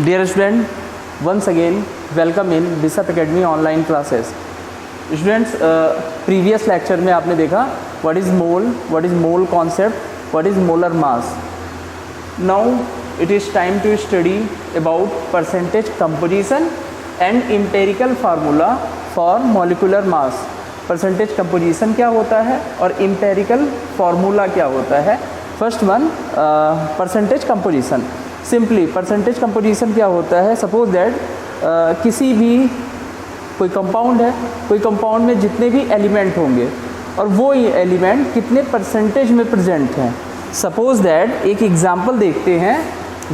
Dear student, once again welcome in Bishop Academy online classes. Students, previous lecture में आपने देखा what is mole concept, what is molar mass. Now it is time to study about percentage composition and empirical formula for molecular mass. Percentage composition क्या होता है और empirical formula क्या होता है. First one, percentage composition. Simply percentage composition क्या होता है. सपोज दैट किसी भी कोई कंपाउंड है, कोई कंपाउंड में जितने भी एलिमेंट होंगे और वो ये एलिमेंट कितने परसेंटेज में प्रेजेंट हैं. सपोज दैट एक एग्जांपल देखते हैं.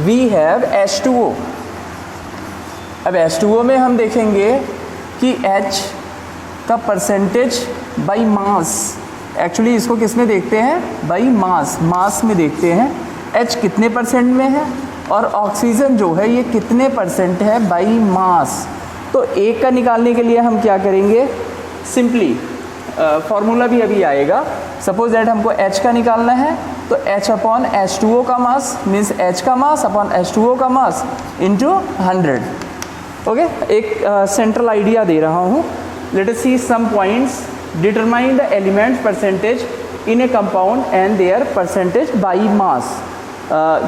We have H2O. अब H2O में हम देखेंगे कि H का परसेंटेज बाई मास. एक्चुअली इसको किस में देखते हैं, बाई मास में देखते हैं. H कितने परसेंट में है और ऑक्सीजन जो है ये कितने परसेंट है बाई मास. तो एक का निकालने के लिए हम क्या करेंगे, सिंपली फार्मूला भी अभी आएगा. सपोज दैट हमको H का निकालना है तो H अपॉन H2O का मास मीन्स H का मास अपॉन H2O का मास इंटू 100. ओके, एक सेंट्रल आइडिया दे रहा हूँ. Let us see some points. Determine the element percentage in a compound and their percentage by mass.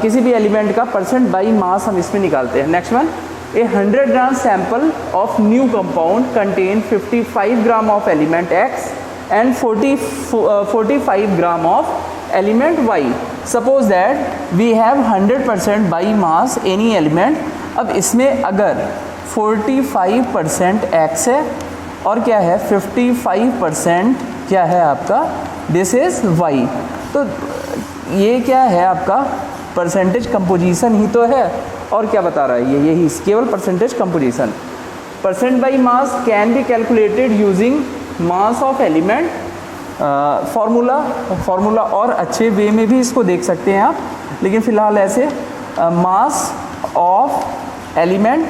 किसी भी element का percent by mass हम इसमें निकालते हैं. Next one, a 100 gram sample of new compound contain 55 gram of element X and 45 gram of element Y. Suppose that we have 100% by mass any element. अब इसमें अगर 45% X है और क्या है 55% क्या है आपका, दिस इज Y. तो ये क्या है आपका परसेंटेज कंपोजिशन ही तो है. और क्या बता रहा है ये, यही केवल percentage composition. Percent by mass can be calculated using mass of element. Formula और अच्छे वे में भी इसको देख सकते हैं आप, लेकिन फ़िलहाल ऐसे मास of element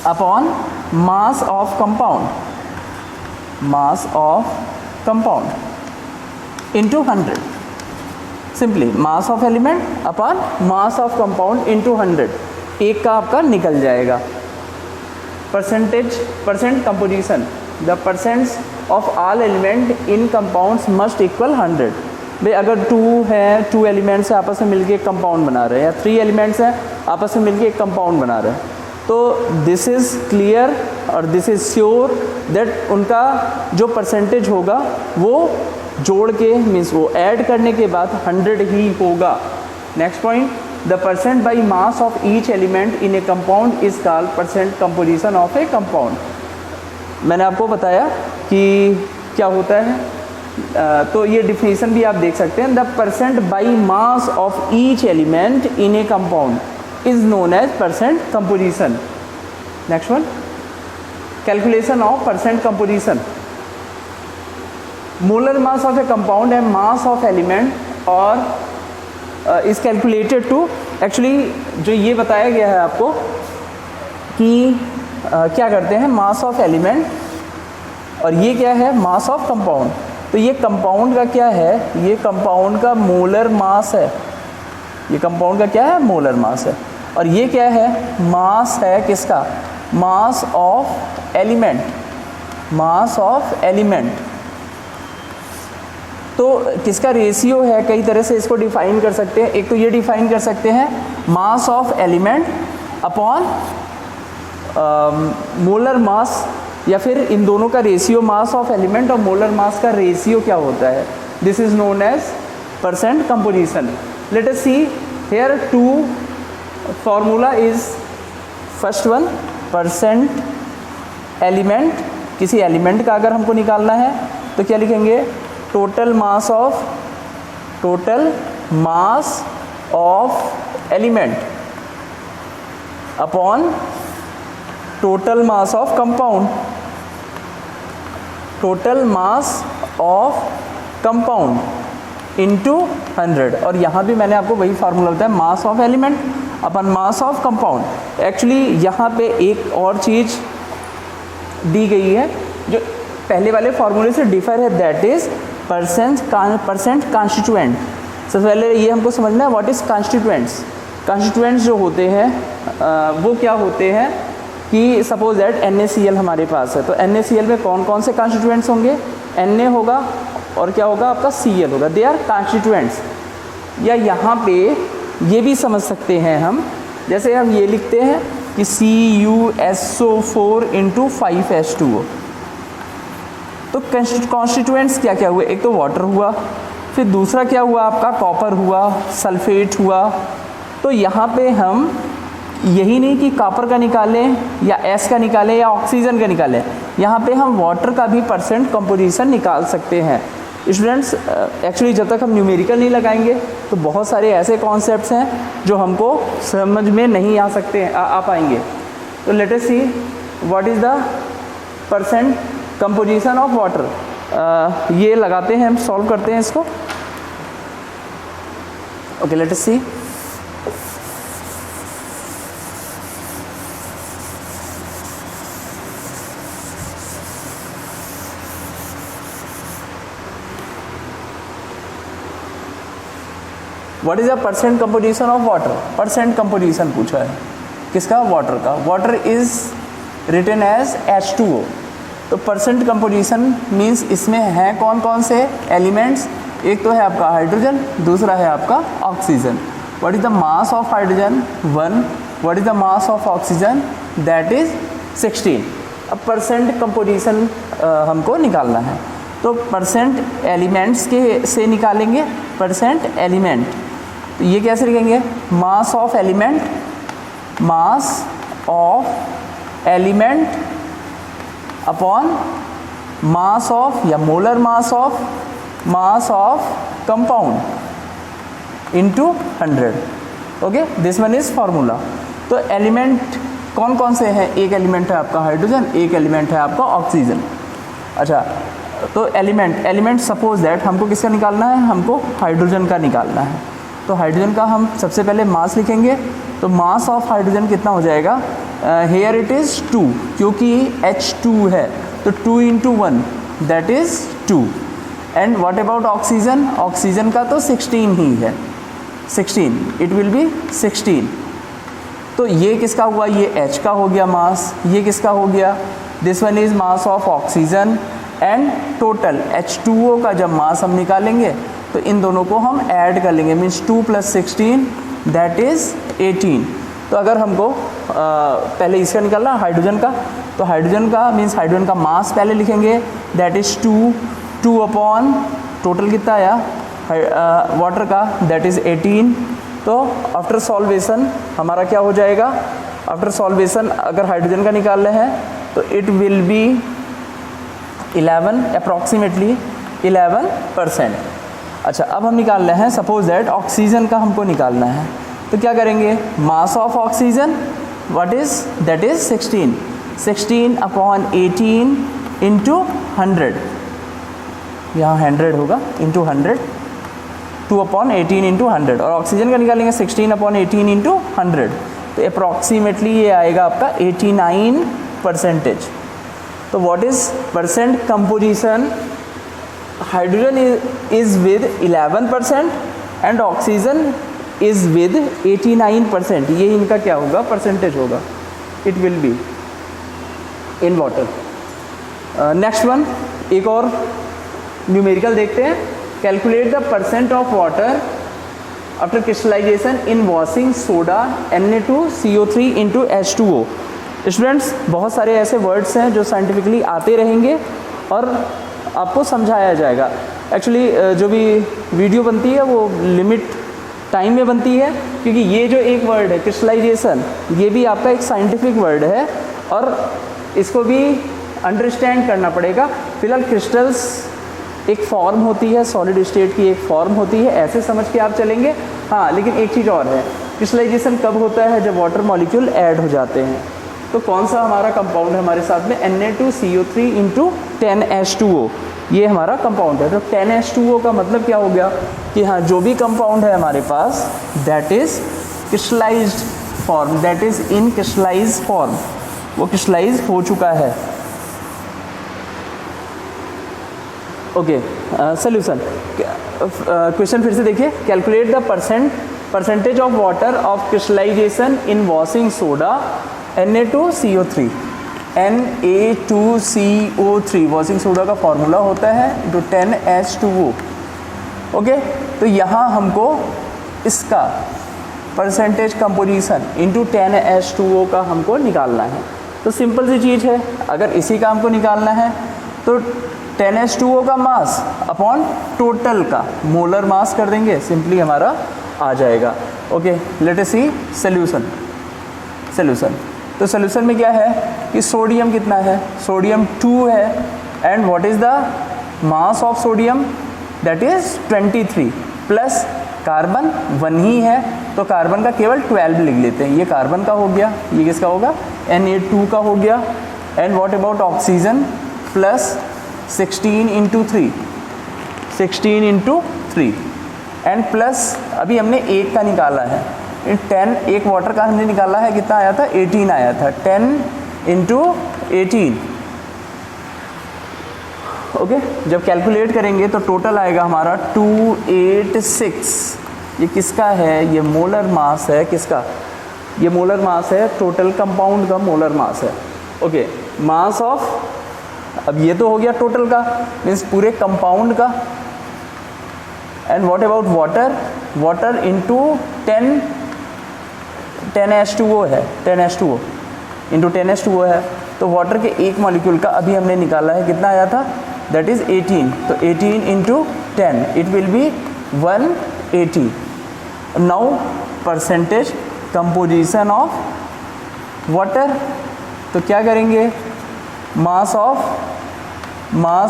upon mass of compound into 100. Simply mass of element upon mass of compound into 100. एक का आपका निकल जाएगा. Percent composition, the percents of all element in compounds must equal 100. भाई अगर 2 एलिमेंट्स है आपस में मिलके एक कंपाउंड बना रहे हैं, या 3 एलिमेंट्स हैं आपस में मिलके एक कंपाउंड बना रहे हैं, तो दिस इज़ क्लियर और दिस इज़ श्योर दैट उनका जो परसेंटेज होगा वो जोड़ के मीन्स वो ऐड करने के बाद 100 ही होगा. Next point, the percent by mass of each element in A compound is called percent composition of A compound. मैंने आपको बताया कि क्या होता है, तो ये डिफिनीशन भी आप देख सकते हैं. The percent by mass of each element in A compound is known as percent composition. Next one, calculation of percent composition. Molar mass of a compound and mass of element or is calculated to, actually जो ये बताया गया है आपको कि क्या करते हैं, मास ऑफ एलिमेंट और ये क्या है मास ऑफ कंपाउंड. तो ये कंपाउंड का क्या है, ये कंपाउंड का मोलर मास है. ये कंपाउंड का क्या है, मोलर मास है. और ये क्या है, मास है किसका, मास of element. Mass of element तो किसका रेशियो है, कई तरह से इसको डिफाइन कर सकते हैं. एक तो ये डिफाइन कर सकते हैं mass of element upon molar mass, या फिर इन दोनों का रेशियो मास ऑफ एलिमेंट और मोलर मास का रेशियो क्या होता है. This is known as percent composition. Let us see here two formula is first one, percent element. किसी एलिमेंट का अगर हमको निकालना है तो क्या लिखेंगे, total mass of element upon total mass of compound. Total mass of compound into 100. और यहाँ भी मैंने आपको वही फार्मूला बताया, मास of element upon mass of compound. Actually यहाँ पे एक और चीज़ दी गई है जो पहले वाले फार्मूले से डिफर है, दैट इज़ परसेंट कॉन्स्टिट्यूएंट. सबसे पहले ये हमको समझना है व्हाट इज़ कॉन्स्टिट्यूएंट्स. कॉन्स्टिट्यूएंट्स जो होते हैं वो क्या होते हैं कि सपोज दैट NaCl हमारे पास है, तो NaCl में कौन कौन से कॉन्स्टिट्यूएंट्स होंगे? Na होगा और क्या होगा आपका Cl होगा, दे आर कॉन्स्टिट्यूएंट्स। या यहाँ पे ये भी समझ सकते हैं हम, जैसे हम ये लिखते हैं कि CuSO4 × 5H2O। तो कॉन्स्टिट्यूएंट्स क्या क्या हुए? एक तो वाटर हुआ, फिर दूसरा क्या हुआ आपका कॉपर हुआ, सल्फेट हुआ। तो यहाँ पे हम यही नहीं कि कॉपर का निकालें या S का निकालें या ऑक्सीजन का निकालें, यहाँ पे हम वाटर का भी परसेंट कंपोजिशन निकाल सकते हैं। स्टूडेंट्स एक्चुअली जब तक हम न्यूमेरिकल नहीं लगाएंगे तो बहुत सारे ऐसे कॉन्सेप्ट्स हैं जो हमको समझ में नहीं आ सकते आ पाएंगे। तो let us see what is the percent composition of water. ये लगाते हैं, हम सॉल्व करते हैं इसको। Okay, let us see. What is the percent composition of water? Percent composition पूछा है किसका? वाटर का। Water is written as H2O। तो परसेंट कंपोजिशन मीन्स इसमें हैं कौन कौन से एलिमेंट्स? एक तो है आपका हाइड्रोजन, दूसरा है आपका oxygen. What is the mass of hydrogen? 1। What is the mass of oxygen? That is 16। अब परसेंट कंपोजिशन हमको निकालना है, तो परसेंट एलिमेंट्स के से निकालेंगे। परसेंट एलिमेंट, तो ये कैसे लिखेंगे? Mass of element, mass of element upon mass of या molar mass of compound into 100। Okay, this one is formula. तो एलिमेंट कौन कौन से हैं? एक एलिमेंट है आपका हाइड्रोजन, एक एलिमेंट है आपका ऑक्सीजन। अच्छा, तो एलिमेंट सपोज दैट हमको किसका निकालना है? हमको हाइड्रोजन का निकालना है। तो हाइड्रोजन का हम सबसे पहले मास लिखेंगे। तो मास ऑफ हाइड्रोजन कितना हो जाएगा? हेयर इट इज़ 2, क्योंकि H2 है, तो 2 × 1 that is 2। And what about oxygen? Oxygen का तो 16 ही है, 16, इट विल बी 16। तो ये किसका हुआ? ये H का हो गया मास। ये किसका हो गया? This one is mass of oxygen. And total H2O का जब मास हम निकालेंगे तो इन दोनों को हम ऐड कर लेंगे, मीन्स 2 + 16 दैट इज़ 18। तो अगर हमको पहले इसका निकालना हाइड्रोजन का, तो हाइड्रोजन का मीन्स हाइड्रोजन का मास पहले लिखेंगे, दैट इज़ 2 अपॉन टोटल कितना आया वाटर का, दैट इज़ 18। तो आफ्टर सॉल्वेशन हमारा क्या हो जाएगा? आफ्टर सॉल्वेशन अगर हाइड्रोजन का निकाल रहे हैं तो इट विल बी 11, अप्रॉक्सीमेटली 11%। अच्छा, अब हम निकाल रहे हैं सपोज दैट ऑक्सीजन का हमको निकालना है। तो क्या करेंगे? Mass of oxygen what is? That is 16 upon 18 × 100। यहाँ 100 होगा, इंटू 100, 2 अपॉन 18 × 100। और ऑक्सीजन का निकालेंगे 16 अपॉन 18 × 100, तो अप्रॉक्सीमेटली ये आएगा आपका 89%। तो what is percent composition? Hydrogen is with 11% and oxygen is with 89%। ये इनका क्या होगा? परसेंटेज होगा, it will be in water. Next one, एक और न्यूमेरिकल देखते हैं। Calculate the percent of water after crystallization in washing soda Na2CO3 × H2O। Students, बहुत सारे ऐसे वर्ड्स हैं जो साइंटिफिकली आते रहेंगे और आपको समझाया जाएगा। एक्चुअली जो भी वीडियो बनती है वो लिमिट टाइम में बनती है, क्योंकि ये जो एक वर्ड है क्रिस्टलाइजेशन, ये भी आपका एक साइंटिफिक वर्ड है और इसको भी अंडरस्टैंड करना पड़ेगा। फिलहाल क्रिस्टल्स एक फॉर्म होती है, सॉलिड स्टेट की एक फॉर्म होती है, ऐसे समझ के आप चलेंगे। हाँ, लेकिन एक चीज़ और है, क्रिस्टलाइजेशन कब होता है? जब वाटर मॉलिक्यूल ऐड हो जाते हैं। तो कौन सा हमारा कंपाउंड है हमारे साथ में? Na2CO3 × 10H2O, ये हमारा कंपाउंड है। तो 10H2O का मतलब क्या हो गया कि हाँ, जो भी कंपाउंड है हमारे पास that is crystallized form, that is in crystallized form, वो क्रिस्टलाइज हो चुका है। ओके, सोल्यूशन क्वेश्चन फिर से देखिए। Calculate the percent percentage of water of crystallization in washing soda Na2CO3, Na2CO3 washing soda का फॉर्मूला होता है इंटू 10H2O। ओके, तो यहाँ हमको इसका परसेंटेज कंपोजिशन इंटू 10H2O का हमको निकालना है। तो सिंपल सी चीज़ है, अगर इसी का हमको निकालना है तो 10H2O का मास अपॉन टोटल का मोलर मास कर देंगे, सिंपली हमारा आ जाएगा। ओके, लेट अस सी सॉल्यूशन। तो सॉल्यूशन में क्या है कि सोडियम कितना है, सोडियम 2 है, and what is the mass of sodium, that is 23, plus carbon 1 ही है तो कार्बन का केवल 12 लिख लेते हैं। ये कार्बन का हो गया, ये किसका होगा, Na2 का हो गया। And what about oxygen, plus 16 into 3, 16 into 3, and plus अभी हमने 1 का निकाला है, 10, एक वाटर का हमने निकाला है, कितना आया था, 18 आया था, 10 इंटू 18। ओके, जब कैलकुलेट करेंगे तो टोटल आएगा हमारा 286। ये किसका है, ये मोलर मास है, किसका, ये मोलर मास है, टोटल कंपाउंड का मोलर मास है। ओके, मास ऑफ, अब ये तो हो गया टोटल का, मीन्स पूरे कंपाउंड का। And what about water, water into 10H2O है, 10H2O इंटू 10H2O है, तो वाटर के एक मॉलिक्यूल का अभी हमने निकाला है, कितना आया था, दैट इज़ 18, तो 18 into 10 it will B 180। Now percentage composition of water, तो क्या करेंगे, मास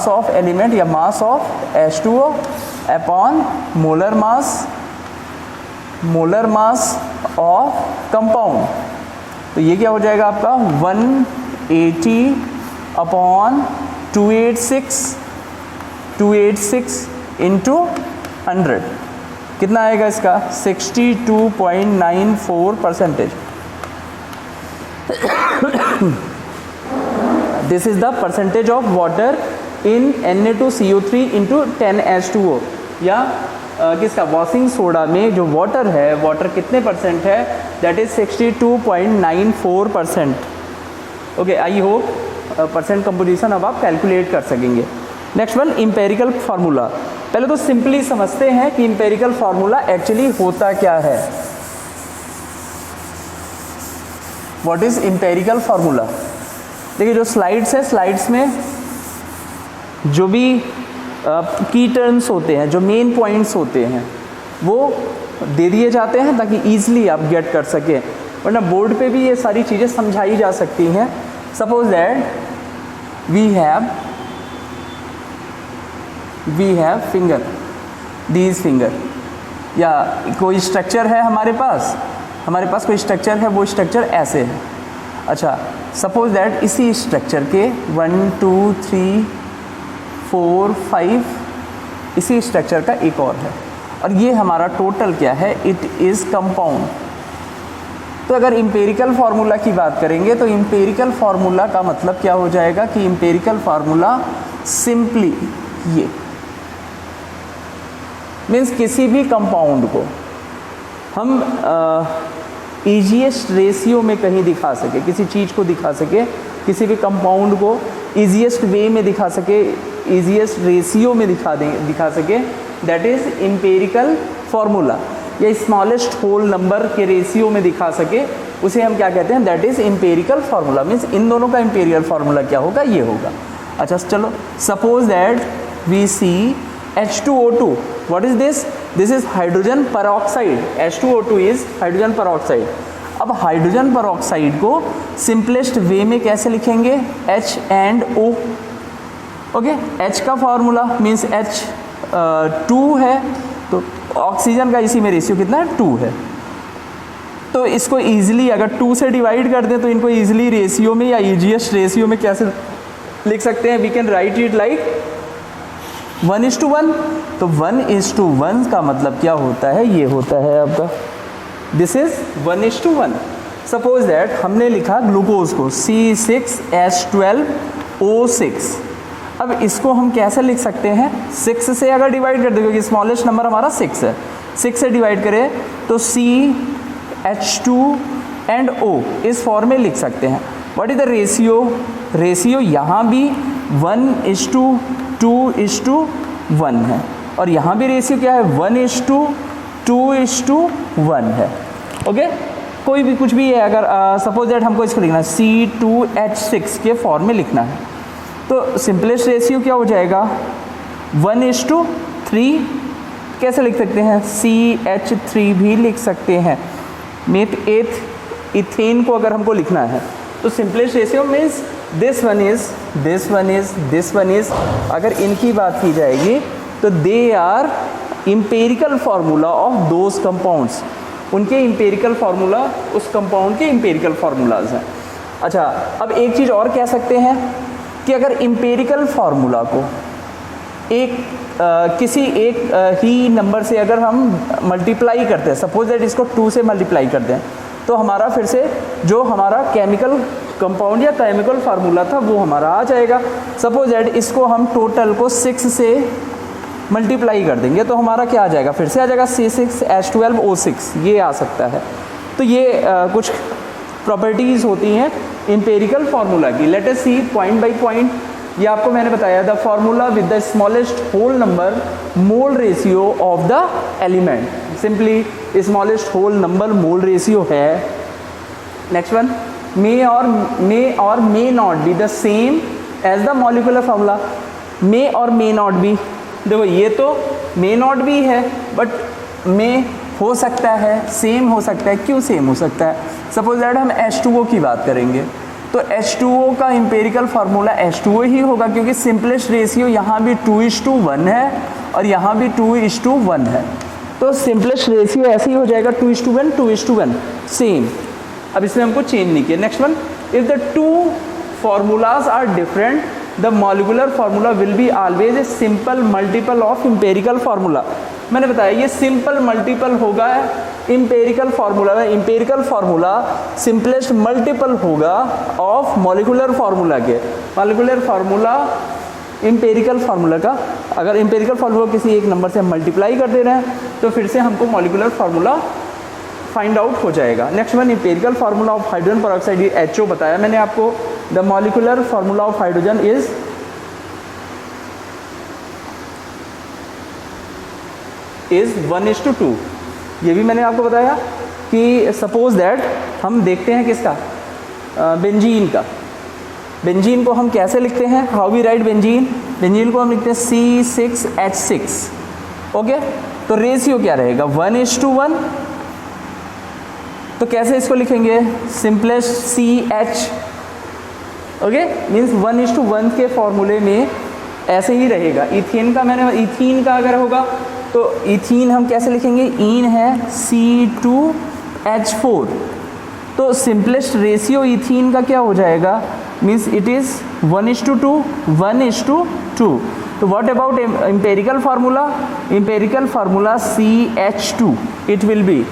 ऑफ एलिमेंट या mass of H2O upon molar mass of compound. तो ये क्या हो जाएगा आपका 180 अपॉन 286 इंटू 100, कितना आएगा इसका, 62.94%। This is the percentage of water in Na2CO3 into 10H2O, या किसका, वॉशिंग सोडा में जो वाटर है, वाटर कितने परसेंट है, that is 62.94%। Okay, I hope percent composition अब आप कैलकुलेट कर सकेंगे। Next one, empirical formula. पहले तो सिंपली समझते हैं कि इंपेरिकल फार्मूला एक्चुअली होता क्या है। व्हाट इज इंपेरिकल फार्मूला, देखिए जो स्लाइड्स है, स्लाइड्स में जो भी की टर्म्स होते हैं, जो मेन पॉइंट्स होते हैं, वो दे दिए जाते हैं ताकि ईजिली आप गेट कर सकें, वरना बोर्ड पे भी ये सारी चीज़ें समझाई जा सकती हैं। Suppose that we have finger, these finger, या कोई स्ट्रक्चर है हमारे पास कोई स्ट्रक्चर है, वो स्ट्रक्चर ऐसे है। अच्छा, सपोज दैट इसी स्ट्रक्चर के 1 2 3 4 5 इसी स्ट्रक्चर का एक और है, और ये हमारा टोटल क्या है, इट इज़ कंपाउंड। तो अगर इंपेरिकल फार्मूला की बात करेंगे तो इंपेरिकल फार्मूला का मतलब क्या हो जाएगा कि इंपेरिकल फार्मूला सिंपली ये मीन्स किसी भी कंपाउंड को हम ईजीएस्ट रेशियो में कहीं दिखा सके, किसी चीज़ को दिखा सके, किसी भी कंपाउंड को ईजीएस्ट वे में दिखा सके, ईजीएस्ट रेशियो में दिखा सके, दैट इज़ इंपेरिकल फार्मूला, या स्मॉलेस्ट होल नंबर के रेशियो में दिखा सके, उसे हम क्या कहते हैं, that is empirical formula. Means in दोनों का इंपेरिकल फार्मूला क्या होगा, ये होगा। अच्छा चलो, suppose that we see H2O2, what is this, this is hydrogen peroxide, H2O2 is hydrogen peroxide. अब हाइड्रोजन परऑक्साइड को सिंपलेस्ट वे में कैसे लिखेंगे, H&O। ओके, H का फार्मूला मीन्स H2 है, तो ऑक्सीजन का इसी में रेशियो कितना है, 2 है। तो इसको ईजिली अगर 2 से डिवाइड कर दें तो इनको ईजिली रेशियो में या ईजीएस्ट रेशियो में कैसे लिख सकते हैं, we can write it like 1:1। तो 1:1 का मतलब क्या होता है, ये होता है आपका, दिस इज 1:1। सपोज दैट हमने लिखा ग्लूकोज को C6H12O6। अब इसको हम कैसे लिख सकते हैं, 6 से अगर डिवाइड कर दे, क्योंकि स्मॉलेस्ट नंबर हमारा 6 है, 6 से डिवाइड करें तो CH2 एंड O इस फॉर्म में लिख सकते हैं। What is the ratio? Ratio यहाँ भी 1:2:1 है, और यहाँ भी रेशियो क्या है? 1:2:1 है। ओके, कोई भी कुछ भी है, अगर सपोज दैट हमको इसको लिखना है C2H6 के फॉर्म में लिखना है, तो सिंपलेस्ट रेशियो क्या हो जाएगा? 1:3। कैसे लिख सकते हैं? CH3 भी लिख सकते हैं। मेथ एथ इथेन को अगर हमको लिखना है तो simplest ratio means this one is. अगर इनकी बात की जाएगी तो they are empirical formula of those compounds. उनके इम्पेरिकल फार्मूला उस कंपाउंड के इम्पेरिकल फार्मूलाज हैं। अच्छा, अब एक चीज़ और कह सकते हैं कि अगर इम्पेरिकल फार्मूला को किसी एक ही नंबर से अगर हम मल्टीप्लाई करते हैं, सपोज दैट इसको 2 से मल्टीप्लाई करते हैं, तो हमारा फिर से जो हमारा केमिकल कंपाउंड या केमिकल फार्मूला था वो हमारा आ जाएगा। सपोज दैट इसको हम टोटल को 6 से मल्टीप्लाई कर देंगे तो हमारा क्या आ जाएगा? फिर से आ जाएगा C6H12O6, ये आ सकता है। तो ये कुछ प्रॉपर्टीज़ होती हैं एम्पेरिकल फार्मूला की। Let us see point by point. ये आपको मैंने बताया, the formula with the smallest whole number mole ratio of the element. Simply smallest whole number mole ratio है। Next one, may or may not be the same as the molecular formula. May or may not B, देखो ये तो may not भी है but मे हो सकता है, same हो सकता है। क्यों सेम हो सकता है? सपोज दैट हम H2O की बात करेंगे तो H2O का इम्पेरिकल फार्मूला H2O ही होगा, क्योंकि सिंपलेस्ट रेशियो यहाँ भी 2:1 है और यहाँ भी 2:1 है। तो सिंपलेस्ट रेशियो ऐसे ही हो जाएगा 2:1 सेम। अब इसमें हमको चेंज नहीं किया। Next one, if the two formulas are different the molecular formula will be always a simple multiple of empirical formula. मैंने बताया ये सिंपल मल्टीपल होगा इम्पेरिकल फार्मूला में। इम्पेरिकल फार्मूला सिंपलेस्ट मल्टीपल होगा ऑफ मॉलिक्यूलर फार्मूला के। Molecular formula empirical formula का, अगर empirical formula किसी एक नंबर से हम मल्टीप्लाई कर दे रहे हैं तो फिर से हमको मॉलिक्यूलर फार्मूला फाइंड आउट हो जाएगा। Next one, empirical formula of hydrogen peroxide, ये HO बताया मैंने आपको। The molecular formula of hydrogen is is 1:2। ये भी मैंने आपको बताया कि सपोज दैट हम देखते हैं किसका, बेंजीन का। बेंजीन को हम कैसे लिखते हैं? How we write benzene? Benzene को हम लिखते हैं C6H6। ओके, तो रेशियो क्या रहेगा? 1:1। तो कैसे इसको लिखेंगे? Simplest CH। ओके, मीन्स 1:1 के फॉर्मूले में ऐसे ही रहेगा। इथेन का इथीन का अगर होगा तो इथीन हम कैसे लिखेंगे? ईन है C2H4। तो सिंपलेस्ट रेशियो इथीन का क्या हो जाएगा? Means it is 1:2। तो what about empirical formula? Empirical formula CH2 it will B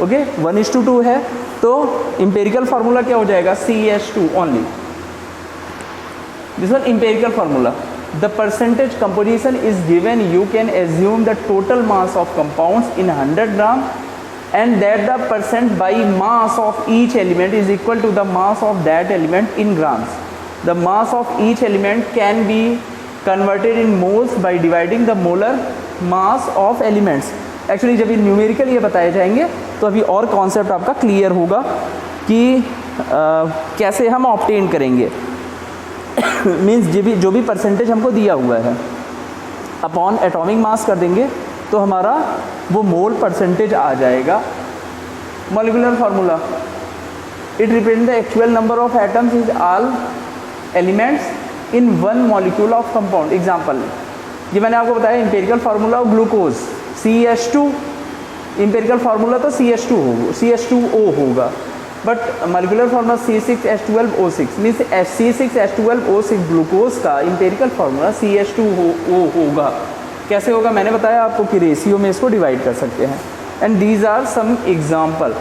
okay 1:2 है, तो एम्पेरिकल फार्मूला क्या हो जाएगा? CH2 only. This one empirical formula. The percentage composition is given. You can assume the total mass of compounds in 100 gram and that the percent by mass of each element is equal to the mass of that element in grams. The mass of each element can be converted in moles by dividing the molar mass of elements. Actually जब ये numerical ये बताए जाएंगे तो अभी और concept आपका clear होगा कि कैसे हम ऑब्टेन करेंगे। मीन्स जो भी परसेंटेज हमको दिया हुआ है अपॉन एटॉमिक मास कर देंगे तो हमारा वो मोल परसेंटेज आ जाएगा। Molecular formula, it represent the actual number of atoms is all elements in one molecule of compound. Example, ये मैंने आपको बताया empirical formula of glucose CH2। Empirical formula तो CH2O होगा, but molecular formula C6H12O6 means C6H12O6 glucose का empirical formula CH2O होगा। कैसे होगा? मैंने बताया आपको कि रेशियो में इसको डिवाइड कर सकते हैं। And these are some example.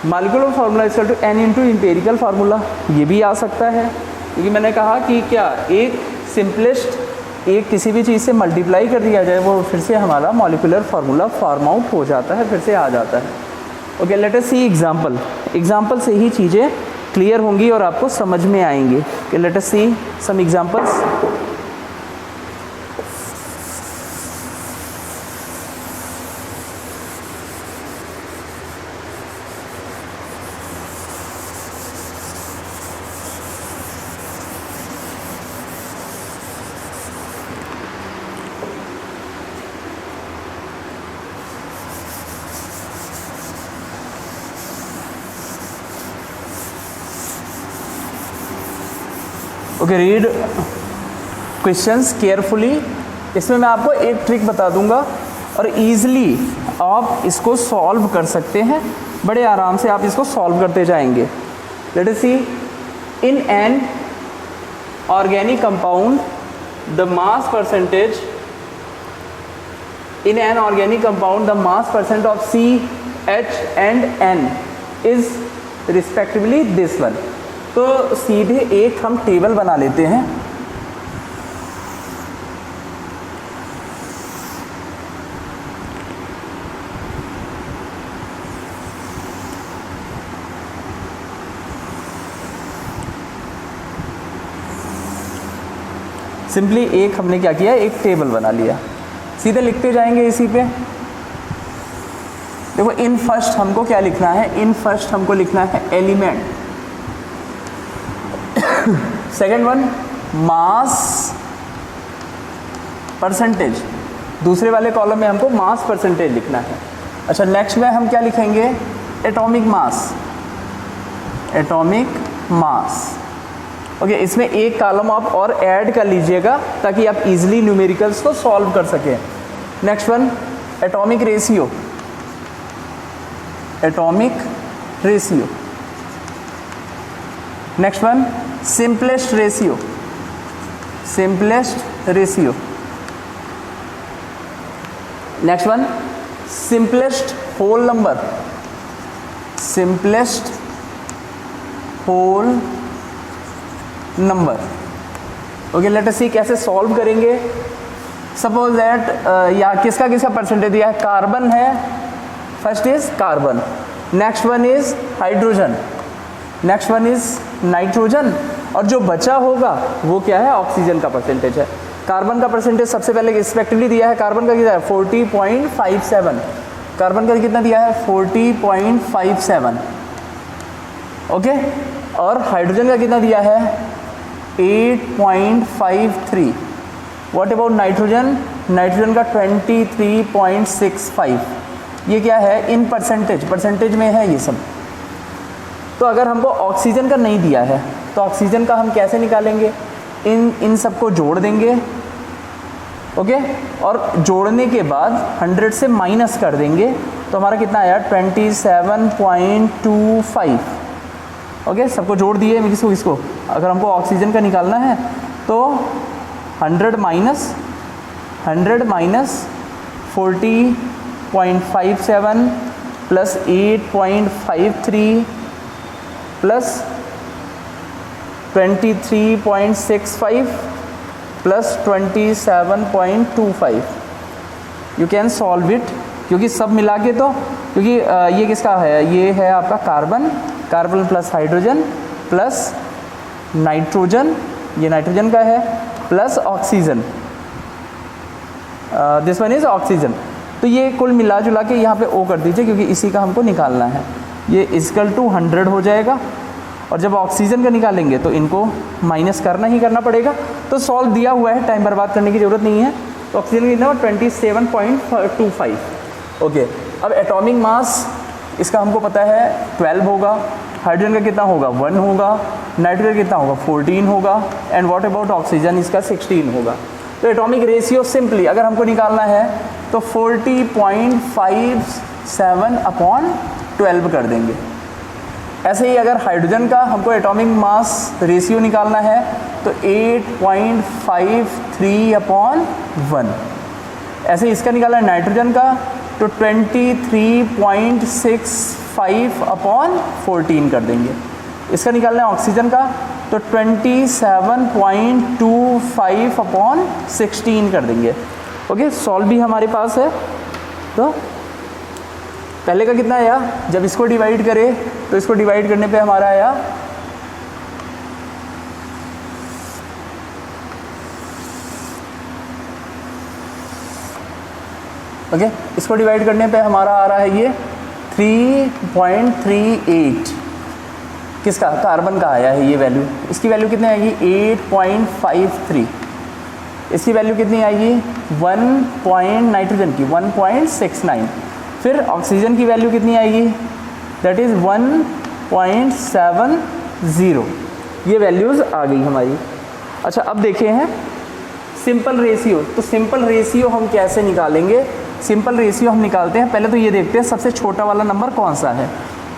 Molecular formula equal to N into empirical formula, ये भी आ सकता है, क्योंकि मैंने कहा कि क्या एक सिंपलेस्ट एक किसी भी चीज़ से मल्टीप्लाई कर दिया जाए वो फिर से हमारा मॉलिक्यूलर फार्मूला फॉर्म आउट हो जाता है, फिर से आ जाता है। ओके, लेट अस सी एग्जांपल। एग्जांपल से ही चीज़ें क्लियर होंगी और आपको समझ में आएंगे। Okay, let us see some examples. Okay, read questions carefully. इसमें मैं आपको एक ट्रिक बता दूंगा और इजीली आप इसको सॉल्व कर सकते हैं, बड़े आराम से आप इसको सॉल्व करते जाएंगे। Let us see, in an organic compound the mass percentage, in an organic compound the mass percent of C, H and N is respectively this one. तो सीधे एक हम टेबल बना लेते हैं। सिंपली एक हमने क्या किया, एक टेबल बना लिया, सीधे लिखते जाएंगे इसी पे। देखो, इन फर्स्ट हमको क्या लिखना है, इन फर्स्ट हमको लिखना है element. Second one mass percentage, दूसरे वाले कॉलम में हमको मास परसेंटेज लिखना है। अच्छा, नेक्स्ट में हम क्या लिखेंगे, atomic mass, atomic mass. Okay, इसमें एक कॉलम आप और ऐड कर लीजिएगा ताकि आप इजीली न्यूमेरिकल्स को सॉल्व कर सकें। Next one atomic ratio, atomic ratio. Next one simplest ratio, simplest ratio. Next one simplest whole number, simplest whole number. Okay, let us see कैसे सॉल्व करेंगे। सपोज दैट या किसका किसका परसेंटेज दिया है, कार्बन है, first is carbon, next one is hydrogen, next one is nitrogen, और जो बचा होगा वो क्या है, ऑक्सीजन का परसेंटेज है। कार्बन का परसेंटेज सबसे पहले रिस्पेक्टिवली दिया है, कार्बन का कितना है 40.57, कार्बन का कितना दिया है 40.57। ओके, और हाइड्रोजन का कितना दिया है 8.53। व्हाट अबाउट नाइट्रोजन, नाइट्रोजन का 23.65। ये क्या है इन परसेंटेज, परसेंटेज में है ये सब। तो अगर हमको ऑक्सीजन का नहीं दिया है तो ऑक्सीजन का हम कैसे निकालेंगे, इन सबको जोड़ देंगे। ओके, और जोड़ने के बाद 100 से माइनस कर देंगे तो हमारा कितना आया 27.25। ओके, सबको जोड़ दिए इसको इसको। अगर हमको ऑक्सीजन का निकालना है तो 100 minus 40.57 plus 8.53 plus 23.65 plus 27.25। You can solve it, क्योंकि सब मिला के तो, क्योंकि ये किसका है, ये है आपका carbon, carbon plus hydrogen plus nitrogen, ये नाइट्रोजन का है, plus oxygen, this one is oxygen. तो ये कुल मिला जुला के यहाँ पे ओ कर दीजिए, क्योंकि इसी का हमको निकालना है। ये इक्वल टू 100 हो जाएगा, और जब ऑक्सीजन का निकालेंगे तो इनको माइनस करना ही करना पड़ेगा। तो सॉल्व दिया हुआ है, टाइम बर्बाद करने की ज़रूरत नहीं है। तो ऑक्सीजन कितना 27.25। ओके, अब एटॉमिक मास इसका हमको पता है 12 होगा, हाइड्रोजन का कितना होगा 1 होगा, नाइट्रोजन का कितना होगा 14 होगा, एंड व्हाट अबाउट ऑक्सीजन इसका 16 होगा। तो एटॉमिक रेशियो सिंपली अगर हमको निकालना है तो 40.57/12 कर देंगे। ऐसे ही अगर हाइड्रोजन का हमको एटॉमिक मास रेशियो निकालना है तो 8.53/1। ऐसे ही इसका निकालना है नाइट्रोजन का तो 23.65/14 कर देंगे। इसका निकालना है ऑक्सीजन का तो तो 27.25 अपॉन 16 कर देंगे। ओके, सॉल्व भी हमारे पास है। तो पहले का कितना आया, जब इसको डिवाइड करें तो इसको डिवाइड करने पे हमारा आया ओके, इसको डिवाइड करने पे हमारा आ रहा है ये 3.38। किसका, कार्बन का आया है ये वैल्यू। इसकी वैल्यू कितनी आएगी 8.53। इसकी वैल्यू कितनी आएगी 1 नाइट्रोजन की 1.69। फिर ऑक्सीजन की वैल्यू कितनी आएगी, दैट इज़ 1.70। ये वैल्यूज़ आ गई हमारी। अच्छा, अब देखे हैं सिंपल रेशियो। तो सिंपल रेशियो हम कैसे निकालेंगे, सिंपल रेशियो हम निकालते हैं। पहले तो ये देखते हैं सबसे छोटा वाला नंबर कौन सा है।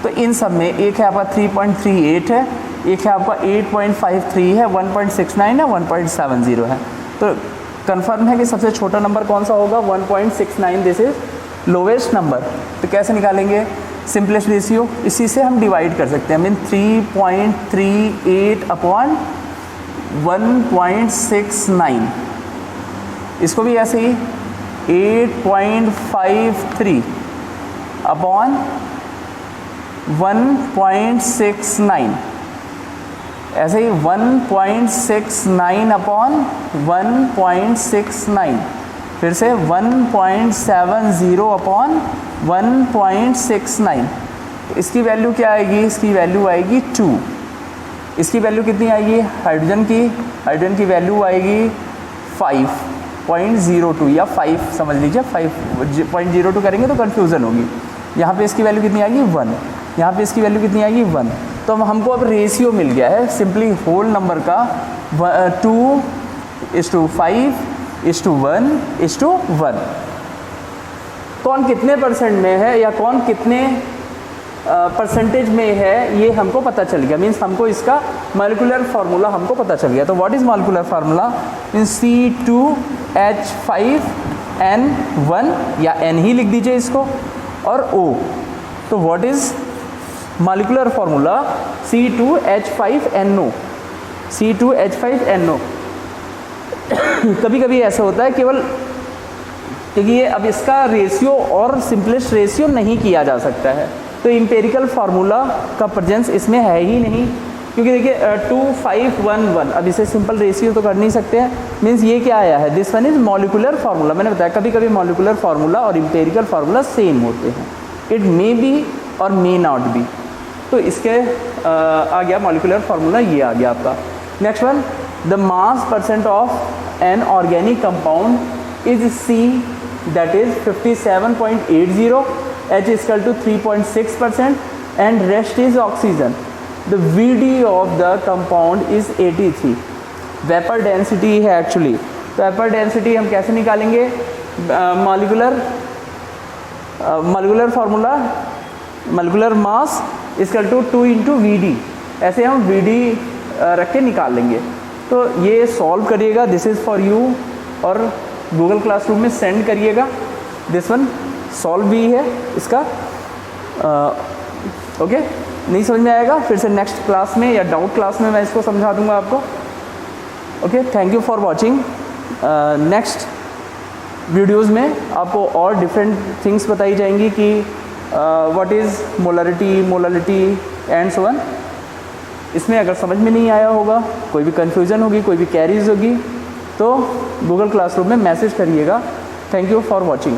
तो इन सब में एक है आपका 3.38 है, एक है आपका 8.53 है, 1.69 है, 1.70 है। तो कंफर्म है कि सबसे छोटा नंबर कौन सा होगा 1.69, दिस इज लोवेस्ट नंबर। तो कैसे निकालेंगे, सिंपलेस्ट रेशियो इसी से हम डिवाइड कर सकते हैं। मीन 3.38 अपॉन 1.69, इसको भी ऐसे ही 8.53 अपॉन 1.69, ऐसे ही 1.69 अपॉन 1.69, फिर से 1.70 अपॉन 1.69। इसकी वैल्यू क्या आएगी, इसकी वैल्यू आएगी 2। इसकी वैल्यू कितनी आएगी हाइड्रोजन की वैल्यू आएगी 5.02 या 5 समझ लीजिए, 5.02 करेंगे तो कन्फ्यूज़न होगी। यहाँ पे इसकी वैल्यू कितनी आएगी 1, यहाँ पे इसकी वैल्यू कितनी आएगी 1। तो हमको अब रेशियो मिल गया है सिंपली होल नंबर का 2:5:1:1। कौन कितने परसेंट में है या कौन कितने परसेंटेज में है ये हमको पता चल गया। मीन्स हमको इसका मॉलिक्यूलर फार्मूला हमको पता चल गया। तो what is molecular formula, means C2H5N1 या N ही लिख दीजिए इसको, और O। तो what is molecular formula C2H5NO, C2H5NO। कभी कभी ऐसा होता है केवल क्योंकि ये अब इसका रेशियो और सिंपलेस्ट रेशियो नहीं किया जा सकता है, तो इम्पेरिकल फार्मूला का प्रेजेंस इसमें है ही नहीं। क्योंकि देखिए 2:5:1:1, अब इसे सिंपल रेशियो तो कर नहीं सकते हैं। मीन्स ये क्या आया है, this one is molecular formula. मैंने बताया कभी कभी मॉलिक्यूलर फार्मूला और इम्पेरिकल फार्मूला सेम होते हैं, इट मे बी और मे नॉट बी। तो इसके आ गया मॉलिक्यूलर फार्मूला, ये आ गया आपका। Next one, the mass percent of N organic compound is C, that is 57.80, H is equal to 3.6% and rest is oxygen. The VD of the compound is 83. Vapor density है actually. तो vapour density हम कैसे निकालेंगे, molecular formula molecular mass equal to 2 × VD, ऐसे हम VD रख के निकाल लेंगे। तो ये सॉल्व करिएगा, दिस इज़ फॉर यू, और गूगल क्लासरूम में सेंड करिएगा। दिस वन सॉल्व भी है इसका। ओके, नहीं समझ में आएगा फिर से नेक्स्ट क्लास में या डाउट क्लास में मैं इसको समझा दूंगा आपको। Okay, thank you for watching. Next videos में आपको और डिफरेंट थिंग्स बताई जाएंगी कि what is molarity and so on. इसमें अगर समझ में नहीं आया होगा, कोई भी कन्फ्यूज़न होगी, कोई भी कैरीज होगी, तो गूगल क्लासरूम में मैसेज करिएगा। Thank you for watching.